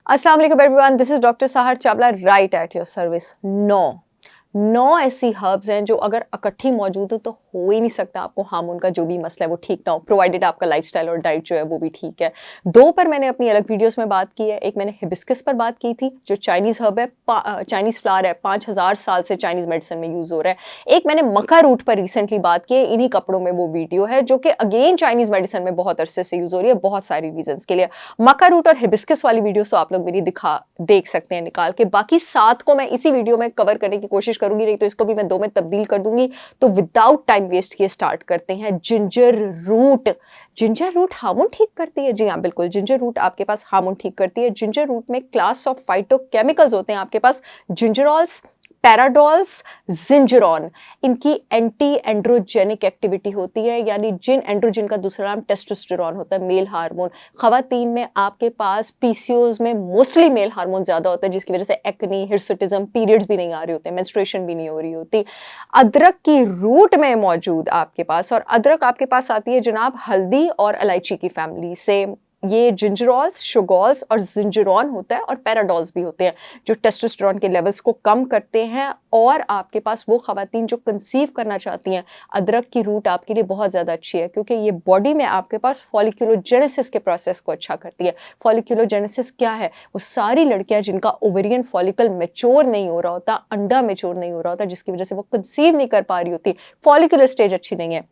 अस्सलाम वालेकुम everyone, this is doctor Sahar Chawla right at your service. 9 ऐसी हर्ब्स हैं जो अगर इकट्ठी मौजूद हो तो हो ही नहीं सकता आपको हार्मोन का जो भी मसला है वो ठीक ना हो, प्रोवाइडेड आपका लाइफस्टाइल और डाइट जो है वो भी ठीक है। 2 पर मैंने अपनी अलग वीडियोस में बात की है। एक मैंने हिबिस्कस पर बात की थी जो चाइनीज़ हर्ब है, चाइनीज़ फ्लावर है, 5000 साल से चाइनीज़ मेडिसिन में यूज़ हो रहा है। एक मैंने मक्का रूट पर रिसेंटली बात की है, इन्हीं कपड़ों में वो वीडियो है जो कि अगेन चाइनीज़ मेडिसिन में बहुत अरसे से यूज़ हो रही है बहुत सारी रीजंस के लिए। मक्का रूट और हिबिस्कस वाली वीडियोस तो आप लोग मेरी देख सकते हैं निकाल के। बाकी 7 को मैं इसी वीडियो में कवर करने की कोशिश करूंगी, नहीं तो इसको भी मैं 2 में तब्दील कर दूंगी। तो विदाउट टाइम वेस्ट किए स्टार्ट करते हैं। Ginger root. Ginger root hormone ठीक करती है? जी हाँ, बिल्कुल। जिंजर रूट आपके पास हार्मोन ठीक करती है। जिंजर रूट में क्लास ऑफ फाइटोकेमिकल्स होते हैं आपके पास, जिंजरॉल्स, पैराडॉल्स, जिंजरॉन। इनकी एंटी एंड्रोजेनिक एक्टिविटी होती है, यानी जिन एंड्रोजन का दूसरा नाम टेस्टोस्टेरॉन होता है, मेल हार्मोन। खवातीन में आपके पास पीसीओज में मोस्टली मेल हार्मोन ज्यादा होता है, जिसकी वजह से एक्नी, हिर्सुटिज्म, पीरियड्स भी नहीं आ रही होते, मेंस्ट्रुएशन भी नहीं हो रही होती। अदरक की रूट में मौजूद आपके पास, और अदरक आपके पास आती है जनाब हल्दी और इलायची की फैमिली से। ये जिंजरॉल्स, शुगॉल्स और जिंजरॉन होता है, और पैराडॉल्स भी होते हैं जो टेस्टोस्टेरोन के लेवल्स को कम करते हैं। और आपके पास वो खवातीन जो कंसीव करना चाहती हैं, अदरक की रूट आपके लिए बहुत ज़्यादा अच्छी है, क्योंकि ये बॉडी में आपके पास फॉलिक्यूलोजेनेसिस के प्रोसेस को अच्छा करती है। फॉलिक्यूलोजेनेसिस क्या है? वो सारी लड़कियां जिनका ओवेरियन फॉलिकल मैच्योर नहीं हो रहा होता, अंडा मैच्योर नहीं हो रहा होता, जिसकी वजह से वो कंसीव नहीं कर पा रही होती, फॉलिकुलर स्टेज अच्छी नहीं है,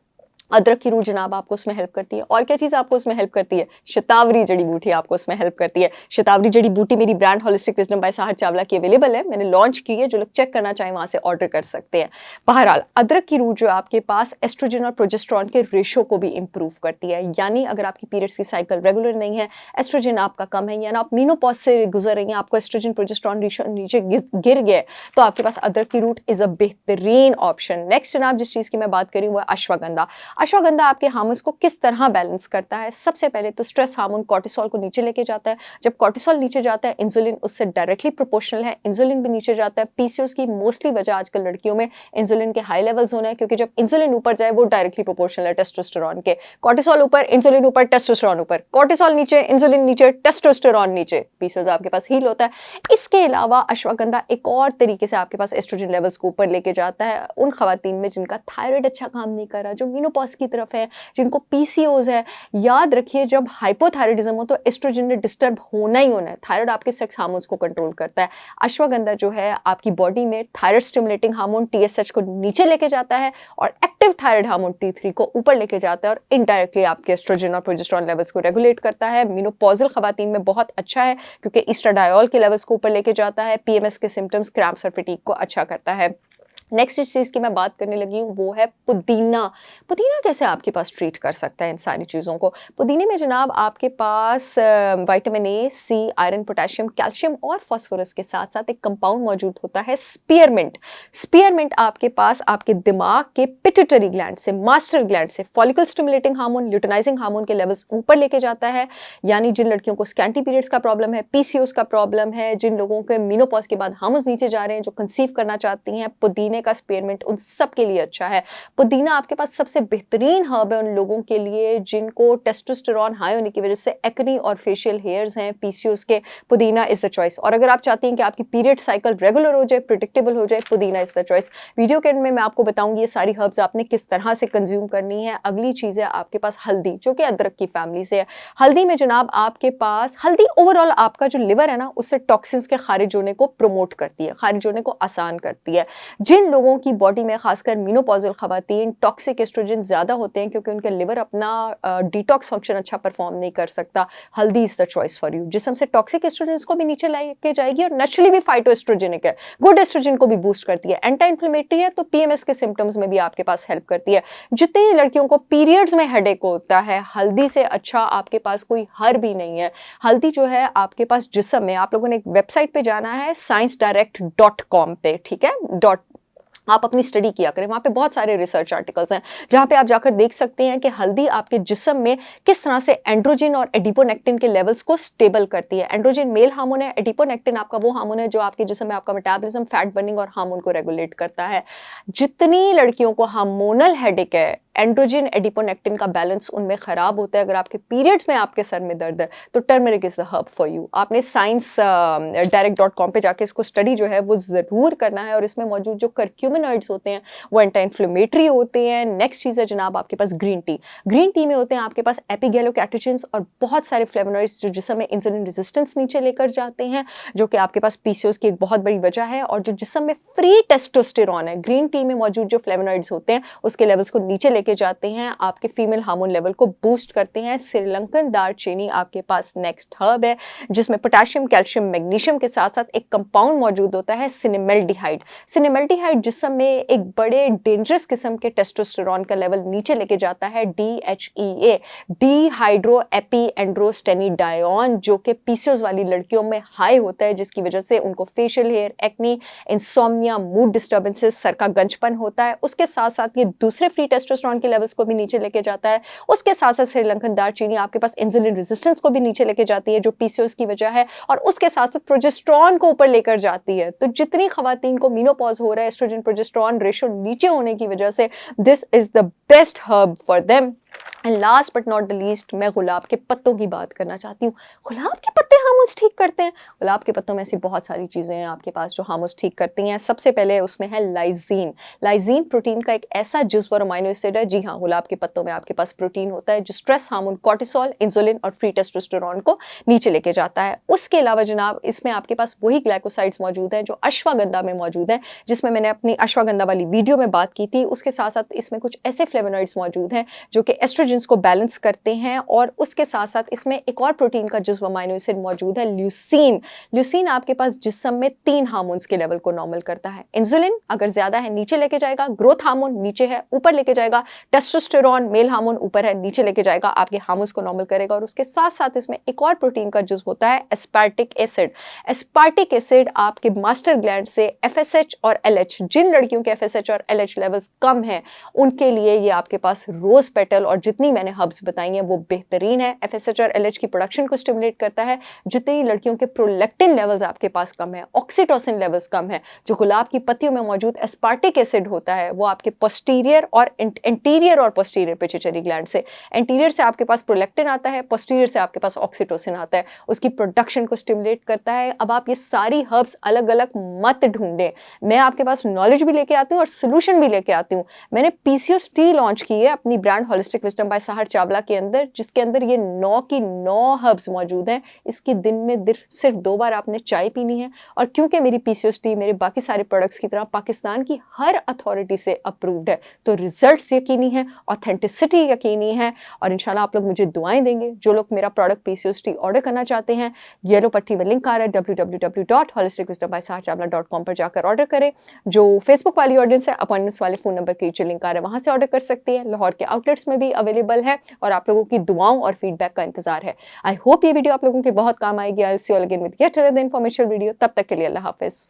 अदरक की रूट जनाब आपको उसमें हेल्प करती है। और क्या चीज़ आपको उसमें हेल्प करती है? शतावरी जड़ी बूटी आपको उसमें हेल्प करती है। शतावरी जड़ी बूटी मेरी brand holistic wisdom by Sahar Chawla की अवेलेबल है, मैंने लॉन्च की है, जो लोग चेक करना चाहें वहाँ से ऑर्डर कर सकते हैं। बहरहाल अदरक की रूट जो आपके पास एस्ट्रोजन और प्रोजेस्ट्रॉन के रेशो को भी इंप्रूव करती है, यानी अगर आपकी पीरियड्स की साइकिल रेगुलर नहीं है, एस्ट्रोजन आपका कम है, यानी आप मीनोपॉज से गुजर रही हैं, आपको एस्ट्रोजन प्रोजेस्ट्रॉन रेशो नीचे गिर गया, तो आपके पास अदरक की रूट इज़ अ बेहतरीन ऑप्शन। नेक्स्ट जनाब जिस चीज़ की मैं बात करी वो है अश्वगंधा। अश्वगंधा आपके हार्मोन्स को किस तरह बैलेंस करता है? सबसे पहले तो स्ट्रेस हार्मोन कॉर्टिसोल को नीचे लेके जाता है। जब कॉर्टिसोल नीचे जाता है, इंसुलिन उससे डायरेक्टली प्रोपोर्शनल है, इंसुलिन भी नीचे जाता है। पीसीओएस की मोस्टली वजह आजकल लड़कियों में इंसुलिन के हाई लेवल्स होना है, क्योंकि जब इंसुलिन ऊपर जाए वो डायरेक्टली प्रोपोर्शनल है टेस्टोस्टेरॉन के। कॉर्टिसोल ऊपर, इंसुलिन ऊपर, टेस्टोस्टेरॉन ऊपर, कॉर्टिसोल नीचे, इंसुलिन नीचे, टेस्टोस्टेरॉन नीचे, पीसीओएस आपके पास हील होता है। इसके अलावा अश्वगंधा एक और तरीके से आपके पास एस्ट्रोजन लेवल्स को ऊपर लेके जाता है उन खवातीन में जिनका थायराइड अच्छा काम नहीं कर रहा, जो मेनोपॉज की तरफ है, जिनको पीसीओज है। याद रखिए, जब हाइपोथायराइडिज्म हो तो एस्ट्रोजन ने डिस्टर्ब होना ही होना है। थायराइड आपके सेक्स हार्मोन्स को कंट्रोल करता है। अश्वगंधा जो है आपकी बॉडी में थायराइड स्टिमुलेटिंग हार्मोन टीएसएच को नीचे लेके जाता है, और एक्टिव थायराइड हार्मोन टी3 को ऊपर लेके जाता है, और इनडायरेक्टली आपके एस्ट्रोजन और प्रोजेस्टेरॉन लेवल्स को रेगुलेट करता है। मेनोपॉजल खवातीन में बहुत अच्छा है, क्योंकि एस्ट्राडायोल के लेवल्स को ऊपर लेके जाता है। पीएमएस के सिम्टम्स, क्रैम्प्स और फटीग को अच्छा करता है। नेक्स्ट जिस चीज़ की मैं बात करने लगी हूँ वो है पुदीना। पुदीना कैसे आपके पास ट्रीट कर सकता है इन सारी चीज़ों को? पुदीने में जनाब आपके पास vitamin A, C, iron, potassium, calcium और फास्फोरस के साथ साथ एक कंपाउंड मौजूद होता है स्पीयरमिंट। स्पीयरमिंट आपके पास आपके दिमाग के पिट्यूटरी ग्लैंड से, मास्टर ग्लैंड से follicle stimulating hormone, luteinizing hormone के लेवल्स ऊपर लेके जाता है। यानी जिन लड़कियों को स्कैंटी पीरियड्स का प्रॉब्लम है, पीसीओएस का प्रॉब्लम है, जिन लोगों के मेनोपॉज के बाद हार्मोन्स नीचे जा रहे हैं, जो कंसीव करना चाहती हैं, पुदीने का स्पीयरमिंट उन सब के लिए अच्छा है। पुदीना आपके पास सबसे बेहतरीन हर्ब है उन लोगों के लिए जिनको टेस्टोस्टेरॉन हाई होने की वजह से एक्नी और फेशियल हेयर्स हैं, पीसीओएस के। पुदीना इज द चॉइस। और अगर आप चाहती हैं कि आपकी पीरियड साइकिल रेगुलर हो जाए, प्रिडिक्टेबल हो जाए, पुदीना इज द चॉइस। वीडियो के एंड में मैं आपको बताऊंगी ये सारी हर्ब्स आपने किस तरह से कंज्यूम करनी है। अगली चीज है आपके पास हल्दी, जो कि अदरक की फैमिली से है। हल्दी में जनाब आपके पास, हल्दी ओवरऑल आपका जो लिवर है ना, उससे टॉक्सिन्स के खारिज होने को प्रमोट करती है, खारिज होने को आसान करती है। जिन लोगों की बॉडी में खासकर मेनोपॉजल खवातीन टॉक्सिक एस्ट्रोजन ज्यादा होते हैं, क्योंकि उनके लिवर अपना डिटॉक्स फंक्शन अच्छा परफॉर्म नहीं कर सकता, हल्दी is the choice for you. जिसम से टॉक्सिक एस्ट्रोजन को भी नीचे लेके जाएगी, और नेचुरली भी फाइटो एस्ट्रोजेनिक है, गुड एस्ट्रोजन को भी बूस्ट करती है, एंटी इन्फ्लेमेटरी है, तो पीएमएस के सिम्टम्स में भी आपके पास हेल्प करती है। जितनी लड़कियों को पीरियड्स में हेडेक होता है, हल्दी से अच्छा आपके पास कोई हर भी नहीं है। हल्दी जो है आपके पास जिस्म में, आप लोगों ने एक वेबसाइट पे जाना है sciencedirect.com पे, ठीक है, आप अपनी स्टडी किया करें, वहाँ पे बहुत सारे रिसर्च आर्टिकल्स हैं जहाँ पे आप जाकर देख सकते हैं कि हल्दी आपके जिस्म में किस तरह से एंड्रोजन और एडिपोनेक्टिन के लेवल्स को स्टेबल करती है। एंड्रोजन मेल हार्मोन है, एडिपोनेक्टिन आपका वो हार्मोन है जो आपके जिस्म में आपका मेटाबॉलिज्म, फैट बर्निंग और हार्मोन को रेगुलेट करता है। जितनी लड़कियों को हार्मोनल हेडेक है, एंड्रोजन एडिपोनेक्टिन का बैलेंस उनमें ख़राब होता है, अगर आपके पीरियड्स में आपके सर में दर्द है तो turmeric is the herb for you. आपने science-direct.com पे जाके इसको स्टडी जो है वो ज़रूर करना है। और इसमें मौजूद जो करक्यूमिनॉइड्स होते हैं वो एंटी इन्फ्लेमेटरी होते हैं। नेक्स्ट चीज़ है जनाब आपके पास ग्रीन टी। ग्रीन टी में होते हैं आपके पास एपिगैलोकैटोचिन्स और बहुत सारे फ्लेवोनॉइड्स जो जिस्म में इंसुलिन रेजिस्टेंस नीचे लेकर जाते हैं, जो कि आपके पास पीसीओएस की एक बहुत बड़ी वजह है। और जो जिस्म में फ्री टेस्टोस्टेरॉन है, ग्रीन टी में मौजूद जो फ्लेवोनॉइड्स होते हैं उसके लेवल्स को नीचे लेके जाते हैं, आपके फीमेल हार्मोन लेवल को बूस्ट करते हैं। श्रीलंकन दालचीनी आपके पास नेक्स्ट हर्ब है जिसमें पोटेशियम, कैल्शियम, मैग्नीशियम के साथ साथ एक कंपाउंड मौजूद होता है सिनेमल्डिहाइड। सिनेमल्डिहाइड जिस्म में एक बड़े डेंजरस किस्म के टेस्टोस्टेरॉन का लेवल नीचे लेके जाता है, DHEA, डिहाइड्रो एपी एंड्रोस्टेनिडायोन, जो कि पीसीओएस वाली लड़कियों में हाई होता है, जिसकी वजह से उनको facial hair acne, insomnia, mood disturbances, सर का गंजपन होता है। उसके साथ साथ ये दूसरे फ्री टेस्टोस्टेरॉन के लेवल्स को भी नीचे लेके जाता है। उसके साथ साथ श्रीलंकन दालचीनी आपके पास इंसुलिन रेजिस्टेंस को भी नीचे लेके जाती है जो पीसीओएस की वजह है, और उसके साथ साथ प्रोजेस्टेरॉन को ऊपर लेकर जाती है। तो जितनी खवातीन को मेनोपॉज हो रहा है एस्ट्रोजन प्रोजेस्टेरॉन रेशियो नीचे होने की वजह से, this is the best herb for them. And last but not the least, मैं गुलाब के पत्तों की बात करना चाहती हूँ। गुलाब के पत्ते हार्मोन्स ठीक करते हैं। गुलाब के पत्तों में ऐसी बहुत सारी चीज़ें हैं आपके पास जो हार्मोन्स ठीक करती हैं। सबसे पहले उसमें है लाइजीन। लाइजीन प्रोटीन का एक ऐसा जुज़्व और अमीनो एसिड है, जी हाँ, गुलाब के पत्तों में आपके पास प्रोटीन होता है जो स्ट्रेस हार्मोन कॉर्टिसोल, इंसुलिन और फ्री टेस्टोस्टेरॉन को नीचे लेके जाता है। उसके अलावा जनाब इसमें आपके पास वही ग्लाइकोसाइड्स मौजूद हैं जो अश्वगंधा में मौजूद हैं, जिसमें मैंने अपनी अश्वगंधा वाली वीडियो में बात की थी। उसके साथ साथ इसमें कुछ ऐसे फ्लेवोनॉइड्स मौजूद हैं जो कि एस्ट्रोजेंस को बैलेंस करते हैं। और उसके साथ साथ इसमें एक और प्रोटीन का जुज़्व अमीनो एसिड मौजूद है, ल्यूसीन। ल्यूसीन आपके पास जिस्म में 3 हार्मोन्स के लेवल को नॉर्मल करता है। इंसुलिन अगर ज्यादा है नीचे लेके जाएगा, ग्रोथ हार्मोन नीचे है ऊपर लेके जाएगा, टेस्टोस्टेरॉन मेल हार्मोन ऊपर है नीचे लेके जाएगा, आपके हार्मोन्स को नॉर्मल करेगा। और उसके साथ साथ इसमें एक और प्रोटीन का जुज़्व होता है एस्पार्टिक एसिड। एस्पार्टिक एसिड आपके मास्टर ग्लैंड से FSH और LH, जिन लड़कियों के FSH और LH लेवल्स कम हैं उनके लिए ये आपके पास रोज पेटल और जितनी मैंने हर्ब्स बताई हैं वो बेहतरीन है। FSH और LH की प्रोडक्शन को स्टिमुलेट करता है। जितनी लड़कियों के प्रोलैक्टिन लेवल्स आपके पास कम है, ऑक्सीटोसिन लेवल्स कम है, जो गुलाब की पत्तियों में मौजूद एस्पार्टिक एसिड होता है वो आपके पोस्टीरियर और एंटीरियर और पोस्टीरियर पिट्यूटरी ग्लैंड से, एंटीरियर से आपके पास प्रोलैक्टिन आता है, पोस्टीरियर से आपके पास ऑक्सीटोसिन आता है, उसकी प्रोडक्शन को स्टिमुलेट करता है। अब आप ये सारी हर्ब्स अलग अलग मत ढूंढें, मैं आपके पास नॉलेज भी लेके आती हूँ और सोल्यूशन भी लेके आती हूँ। मैंने PCOS टी लॉन्च की है अपनी ब्रांड होलिस्टिक विजडम बाय सहर चावला के अंदर, जिसके अंदर ये 9 की 9 हर्ब्स मौजूद हैं। इसकी दिन में सिर्फ 2 बार आपने चाय पीनी है। और क्योंकि मेरी PCOS टी मेरे बाकी सारे प्रोडक्ट्स की तरह पाकिस्तान की हर अथॉरिटी से अप्रूव्ड है, तो रिजल्ट्स यकीनी है, ऑथेंटिसिटी यकीनी है, और इंशाल्लाह आप लोग मुझे दुआएं देंगे। जो लोग मेरा प्रोडक्ट PCOS टी ऑर्डर करना चाहते हैं, येलो पट्टी में लिंक आ रहा है www.holisticwisdombysaharchavla.com पर जाकर ऑर्डर करें। जो फेसबुक वाली ऑडियंस है, अपॉइंटमेंट्स वाले फ़ोन नंबर के नीचे लिंक आ रहा है, वहाँ से ऑर्डर कर सकती है। लाहौर के आउटलेट्स में भी अवेलेबल है और आप लोगों की दुआओं और फीडबैक का इंतजार है। आई होप ये वीडियो आप लोगों के बहुत काम आएगी। I will see you again with yet another informative video. तब तक के लिए अल्लाह हाफिज़।